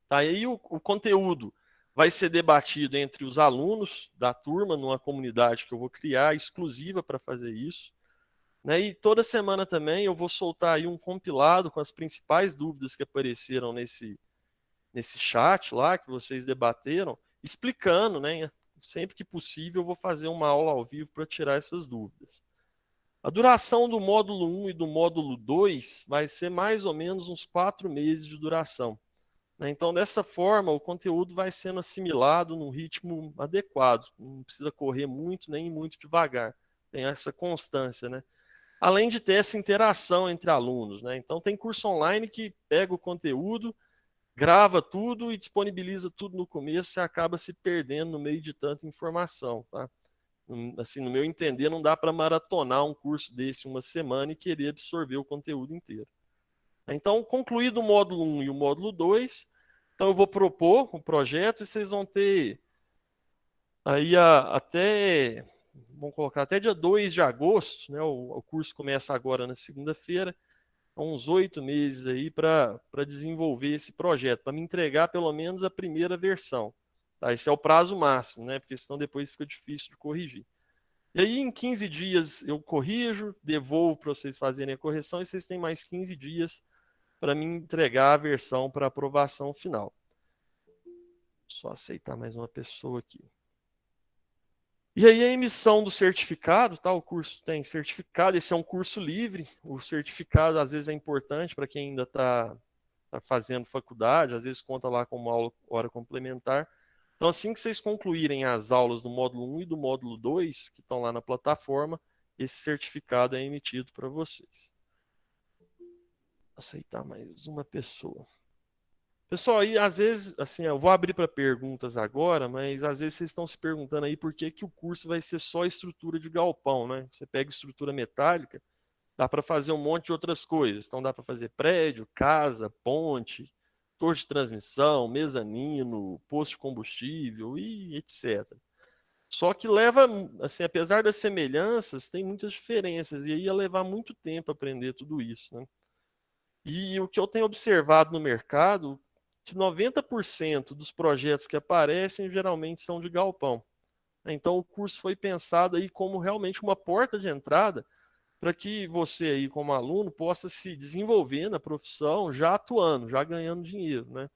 Tá? E aí o conteúdo vai ser debatido entre os alunos da turma, numa comunidade que eu vou criar exclusiva para fazer isso. Né? E toda semana também eu vou soltar aí um compilado com as principais dúvidas que apareceram nesse chat lá, que vocês debateram, explicando, né? Sempre que possível eu vou fazer uma aula ao vivo para tirar essas dúvidas. A duração do módulo 1 e do módulo 2 vai ser mais ou menos uns 4 meses de duração. Então, dessa forma, o conteúdo vai sendo assimilado num ritmo adequado. Não precisa correr muito, nem muito devagar. Tem essa constância, né? Além de ter essa interação entre alunos, né? Então, tem curso online que pega o conteúdo, grava tudo e disponibiliza tudo no começo e acaba se perdendo no meio de tanta informação, tá? Assim, no meu entender, não dá para maratonar um curso desse uma semana e querer absorver o conteúdo inteiro. Então, concluído o módulo 1 e o módulo 2, então eu vou propor um projeto e vocês vão ter aí até, vamos colocar, até dia 2 de agosto, né? O curso começa agora na segunda-feira, uns 8 meses aí para desenvolver esse projeto, para me entregar pelo menos a primeira versão. Tá? Esse é o prazo máximo, né? Porque senão depois fica difícil de corrigir. E aí, em 15 dias, eu corrijo, devolvo para vocês fazerem a correção e vocês têm mais 15 dias para me entregar a versão para aprovação final. Só aceitar mais uma pessoa aqui. E aí a emissão do certificado, tá? O curso tem certificado, esse é um curso livre, o certificado às vezes é importante para quem ainda está fazendo faculdade, às vezes conta lá como aula, hora complementar. Então assim que vocês concluírem as aulas do módulo 1 e do módulo 2, que estão lá na plataforma, esse certificado é emitido para vocês. Aceitar mais uma pessoa. Pessoal, aí às vezes, assim, eu vou abrir para perguntas agora, mas às vezes vocês estão se perguntando aí por que o curso vai ser só estrutura de galpão, né? Você pega estrutura metálica, dá para fazer um monte de outras coisas. Então dá para fazer prédio, casa, ponte, torre de transmissão, mezanino, posto de combustível e etc. Só que leva, assim, apesar das semelhanças, tem muitas diferenças e aí ia levar muito tempo aprender tudo isso, né? E o que eu tenho observado no mercado, que 90% dos projetos que aparecem geralmente são de galpão. Então o curso foi pensado aí como realmente uma porta de entrada para que você aí como aluno possa se desenvolver na profissão já atuando, já ganhando dinheiro, né?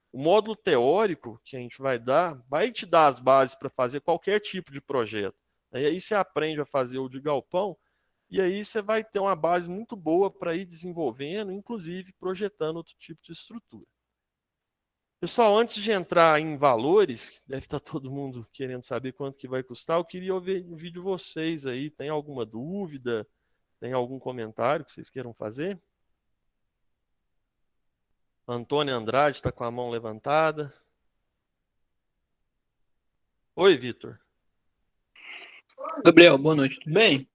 O módulo teórico que a gente vai dar vai te dar as bases para fazer qualquer tipo de projeto. E aí você aprende a fazer o de galpão e aí você vai ter uma base muito boa para ir desenvolvendo, inclusive projetando outro tipo de estrutura. Pessoal, antes de entrar em valores, deve estar todo mundo querendo saber quanto que vai custar, eu queria ouvir o vídeo de vocês aí. Tem alguma dúvida? Tem algum comentário que vocês queiram fazer? Antônio Andrade está com a mão levantada. Oi, Vitor. Gabriel, boa noite, tudo bem?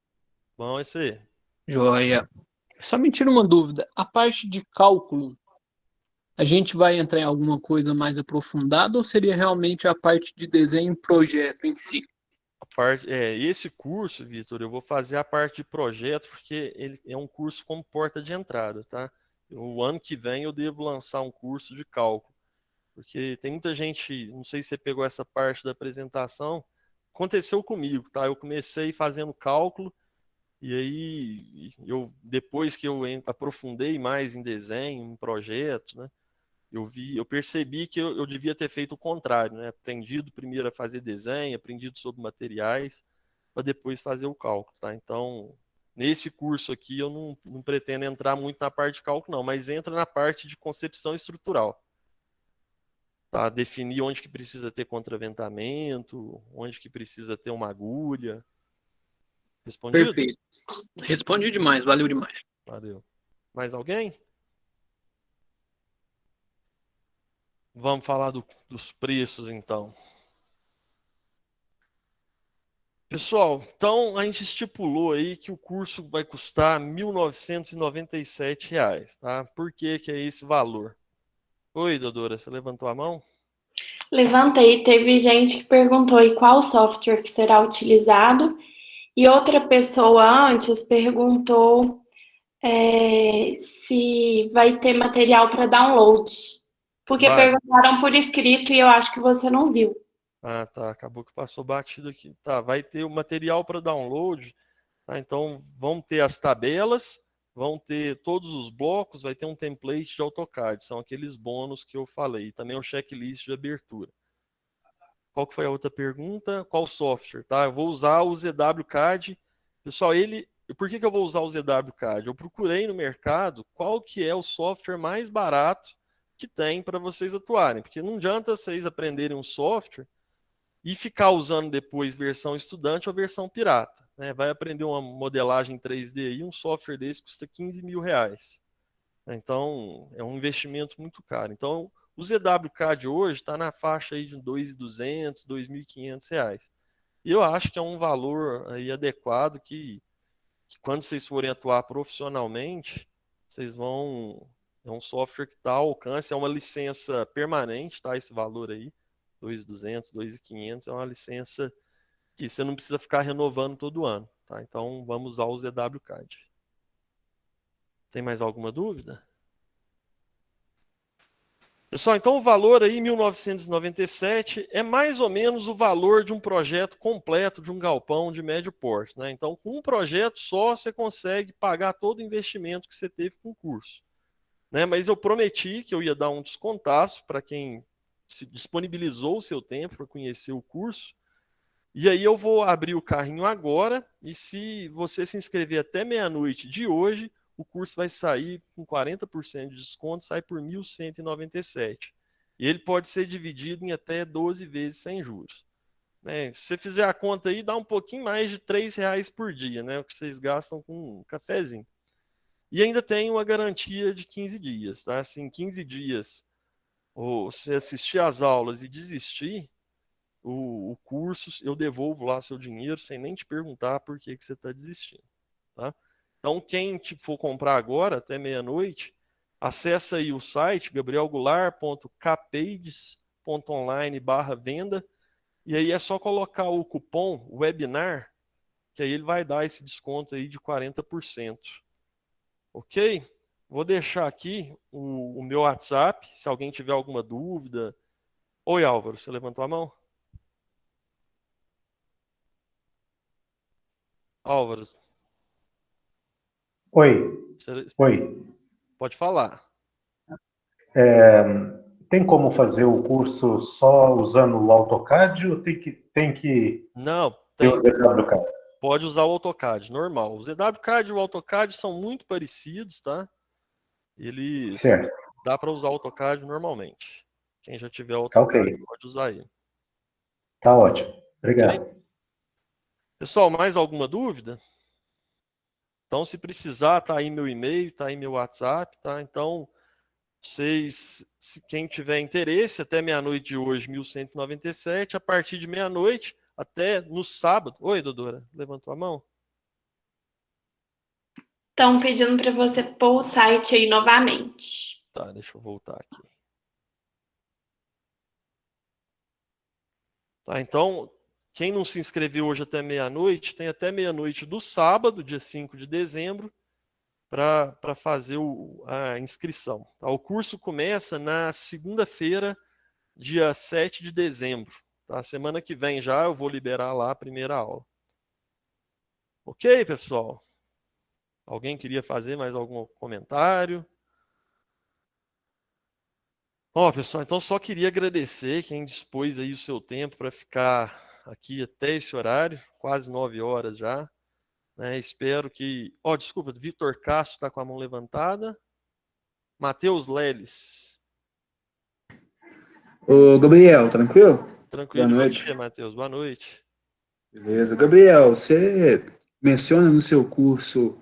Bom, esse aí. Joia. Só me tira uma dúvida. A parte de cálculo, a gente vai entrar em alguma coisa mais aprofundada ou seria realmente a parte de desenho e projeto em si? Esse curso, Vitor, eu vou fazer a parte de projeto porque ele é um curso como porta de entrada, tá? O ano que vem eu devo lançar um curso de cálculo, porque tem muita gente, não sei se você pegou essa parte da apresentação, aconteceu comigo, tá? Eu comecei fazendo cálculo e aí depois que eu aprofundei mais em desenho, em projetos, né? Eu percebi que eu devia ter feito o contrário, né? Aprendido primeiro a fazer desenho, aprendido sobre materiais, para depois fazer o cálculo, tá? Então, nesse curso aqui eu não pretendo entrar muito na parte de cálculo, não, mas entra na parte de concepção estrutural. tá? Definir onde que precisa ter contraventamento, onde que precisa ter uma agulha. Respondido? Perfeito. Respondi demais, valeu demais. Valeu. Mais alguém? Vamos falar dos preços, então. Pessoal, então a gente estipulou aí que o curso vai custar R$ 1.997, tá? Por que que é esse valor? Oi, Dodora, você levantou a mão? Levantei, teve gente que perguntou e qual software que será utilizado, e outra pessoa antes perguntou se vai ter material para download, porque Vai. perguntaram por escrito e eu acho que você não viu. Ah, tá. Acabou que passou batido aqui. Tá, vai ter o material para download. Tá? Então, vão ter as tabelas, vão ter todos os blocos, vai ter um template de AutoCAD. São aqueles bônus que eu falei. Também o checklist de abertura. Qual que foi a outra pergunta? Qual software? Tá? Eu vou usar o ZWCAD. Pessoal, por que que eu vou usar o ZWCAD? Eu procurei no mercado qual que é o software mais barato que tem para vocês atuarem. Porque não adianta vocês aprenderem um software e ficar usando depois versão estudante ou versão pirata. Né? Vai aprender uma modelagem 3D e um software desse custa R$ 15.000. Então, é um investimento muito caro. Então, o ZWCAD hoje está na faixa aí de R$ 2.200, R$ 2.500. E eu acho que é um valor aí adequado que quando vocês forem atuar profissionalmente, vocês vão... É um software que está ao alcance, é uma licença permanente, tá? Esse valor aí, 2.200, 2.500, é uma licença que você não precisa ficar renovando todo ano, tá? Então, vamos usar o ZWCAD. Tem mais alguma dúvida? Pessoal, então o valor aí, 1.997, é mais ou menos o valor de um projeto completo de um galpão de médio porte, né? Então, com um projeto só, você consegue pagar todo o investimento que você teve com o curso. Né? Mas eu prometi que eu ia dar um descontaço para quem se disponibilizou o seu tempo para conhecer o curso. E aí eu vou abrir o carrinho agora, e se você se inscrever até meia-noite de hoje, o curso vai sair com 40% de desconto, sai por R$ 1.197. E ele pode ser dividido em até 12 vezes sem juros. Né? Se você fizer a conta aí, dá um pouquinho mais de R$ 3 por dia, né? O que vocês gastam com um cafezinho. E ainda tem uma garantia de 15 dias. Tá? Se em 15 dias ou se assistir às aulas e desistir, o curso, eu devolvo lá seu dinheiro sem nem te perguntar por que você está desistindo. Tá? Então, quem for comprar agora, até meia-noite, acessa aí o site gabrielgoulart.capages.online/venda e aí é só colocar o cupom webinar, que aí ele vai dar esse desconto aí de 40%. Ok? Vou deixar aqui o meu WhatsApp, se alguém tiver alguma dúvida. Oi, Álvaro, você levantou a mão? Álvaro, Oi, você oi. pode falar. Tem como fazer o curso só usando o AutoCAD ou tem que Não, ter o tem. ZWCAD? Pode usar o AutoCAD, normal. O ZWCAD e o AutoCAD são muito parecidos, tá? Eles Certo, dá para usar o AutoCAD normalmente. Quem já tiver tá ok, AutoCAD pode usar ele, tá ótimo. ok? Obrigado. Pessoal, mais alguma dúvida? Então, se precisar, tá aí meu e-mail, tá aí meu WhatsApp, tá? Então, quem tiver interesse, até meia-noite de hoje, 1.197, a partir de meia-noite até no sábado. Oi, Dodora, levantou a mão? Estão pedindo para você pôr o site aí novamente. Tá, deixa eu voltar aqui. Tá, então, quem não se inscreveu hoje até meia-noite, tem até meia-noite do sábado, dia 5 de dezembro, para fazer a inscrição. Tá? O curso começa na segunda-feira, dia 7 de dezembro. Tá? Semana que vem já eu vou liberar lá a primeira aula. Ok, pessoal? Alguém queria fazer mais algum comentário? Ó, pessoal, então só queria agradecer quem dispôs aí o seu tempo para ficar aqui até esse horário, quase 9 horas já. Né? Espero que... Ó, desculpa, Vitor Castro está com a mão levantada. Matheus Leles. Ô, Gabriel, tranquilo? Tranquilo, Boa e noite. você, Matheus? Boa noite. Beleza. Gabriel, você menciona no seu curso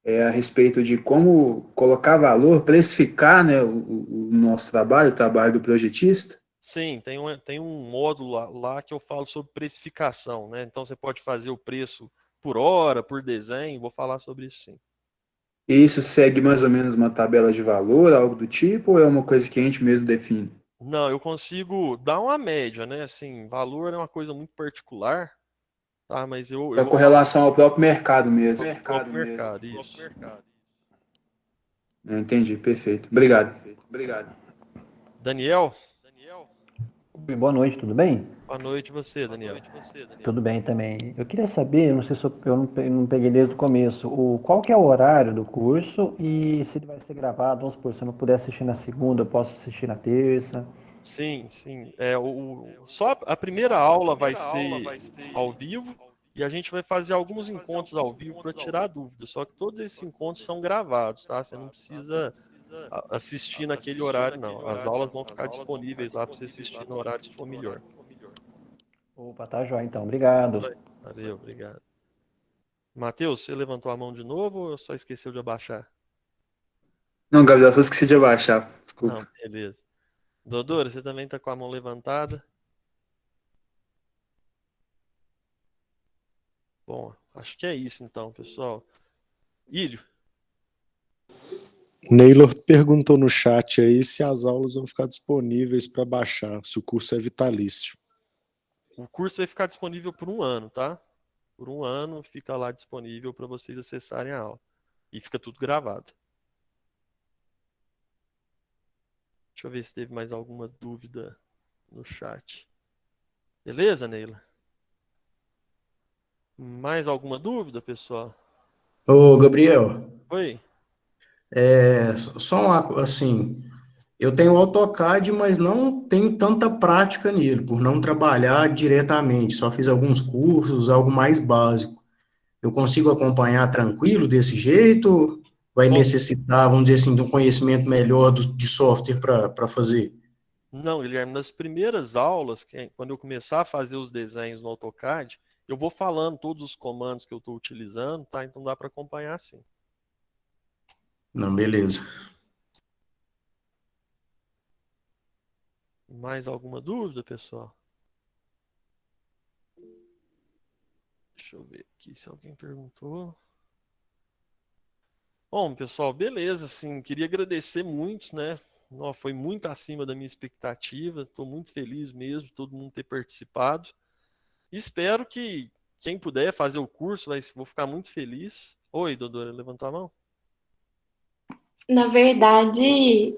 a respeito de como colocar valor, precificar, né, o nosso trabalho, o trabalho do projetista? Sim, tem um módulo lá que eu falo sobre precificação, né? Então você pode fazer o preço por hora, por desenho, vou falar sobre isso sim. E isso segue mais ou menos uma tabela de valor, algo do tipo, ou é uma coisa que a gente mesmo define? Não, eu consigo dar uma média, né? Assim, valor é uma coisa muito particular, tá? Mas eu vou Com falar relação ao próprio mercado mesmo. do próprio mercado, isso. Eu entendi, perfeito. Obrigado. Daniel, Boa noite, tudo bem? boa noite você, Daniel. Tudo bem também. Eu queria saber, não sei se eu não peguei desde o começo, qual que é o horário do curso e se ele vai ser gravado, vamos supor, se eu não puder assistir na segunda, eu posso assistir na terça. Sim, sim. Só a primeira aula vai ser ao vivo e a gente vai fazer alguns encontros ao vivo para tirar dúvidas. Só que todos esses encontros são gravados, tá? Você não precisa assistir naquele horário, não. As aulas vão ficar disponíveis lá para você assistir no horário que for melhor. Opa, tá jóia então, obrigado. Valeu, obrigado. Matheus, você levantou a mão de novo ou só esqueceu de abaixar? Não, Gabriel, só esqueci de abaixar. Desculpa. Não, beleza. Dodora, você também está com a mão levantada? Bom, acho que é isso então, pessoal. Ilho. Neylor perguntou no chat aí se as aulas vão ficar disponíveis para baixar, se o curso é vitalício. O curso vai ficar disponível por 1 ano, tá? Por 1 ano fica lá disponível para vocês acessarem a aula. E fica tudo gravado. Deixa eu ver se teve mais alguma dúvida no chat. Beleza, Neila? Mais alguma dúvida, pessoal? Ô, Gabriel, Oi? só assim, eu tenho AutoCAD, mas não tenho tanta prática nele, por não trabalhar diretamente, só fiz alguns cursos, algo mais básico. Eu consigo acompanhar tranquilo desse jeito? Vai Bom, necessitar, vamos dizer assim, de um conhecimento melhor de software para fazer? não, Guilherme, nas primeiras aulas, quando eu começar a fazer os desenhos no AutoCAD, eu vou falando todos os comandos que eu estou utilizando, tá? Então dá para acompanhar sim. Não, beleza. Mais alguma dúvida, pessoal? Deixa eu ver aqui se alguém perguntou. Bom, pessoal, beleza, assim, queria agradecer muito, né? Foi muito acima da minha expectativa, estou muito feliz mesmo, todo mundo ter participado. Espero que quem puder fazer o curso, vou ficar muito feliz. Oi, Dodora, levantou a mão? Na verdade,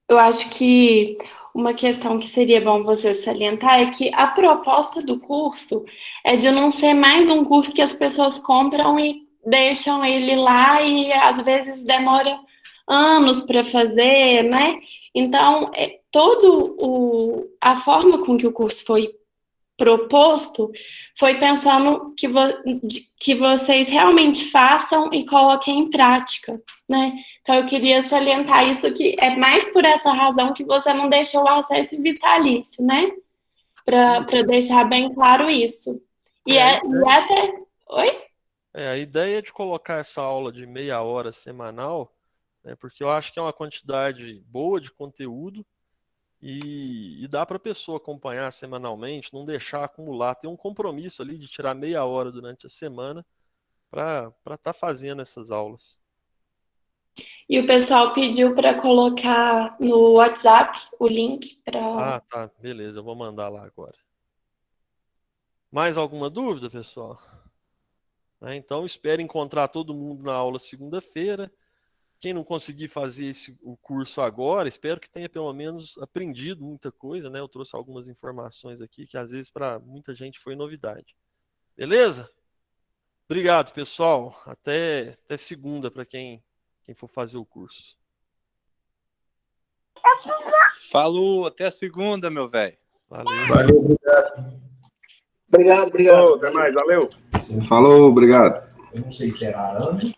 eu acho que uma questão que seria bom você salientar é que a proposta do curso é de não ser mais um curso que as pessoas compram e deixam ele lá e às vezes demora anos para fazer, né? Então, a forma com que o curso foi proposto foi pensando que vocês realmente façam e coloquem em prática, né? Então, eu queria salientar isso, que é mais por essa razão que você não deixou o acesso vitalício, né? Para deixar bem claro isso. E até... Oi? A ideia é de colocar essa aula de meia hora semanal, né, porque eu acho que é uma quantidade boa de conteúdo e dá para a pessoa acompanhar semanalmente, não deixar acumular, ter um compromisso ali de tirar meia hora durante a semana para estar fazendo essas aulas. E o pessoal pediu para colocar no WhatsApp o link para... Ah, tá, beleza, eu vou mandar lá agora. Mais alguma dúvida, pessoal? Então, espero encontrar todo mundo na aula segunda-feira. Quem não conseguir fazer o curso agora, espero que tenha pelo menos aprendido muita coisa, né? Eu trouxe algumas informações aqui que às vezes para muita gente foi novidade. Beleza? Obrigado, pessoal. Até segunda para quem for fazer o curso. Falou, até segunda, meu velho. Valeu. Valeu, obrigado. Obrigado. Até mais, valeu. Falou, obrigado. Eu não sei se era Arame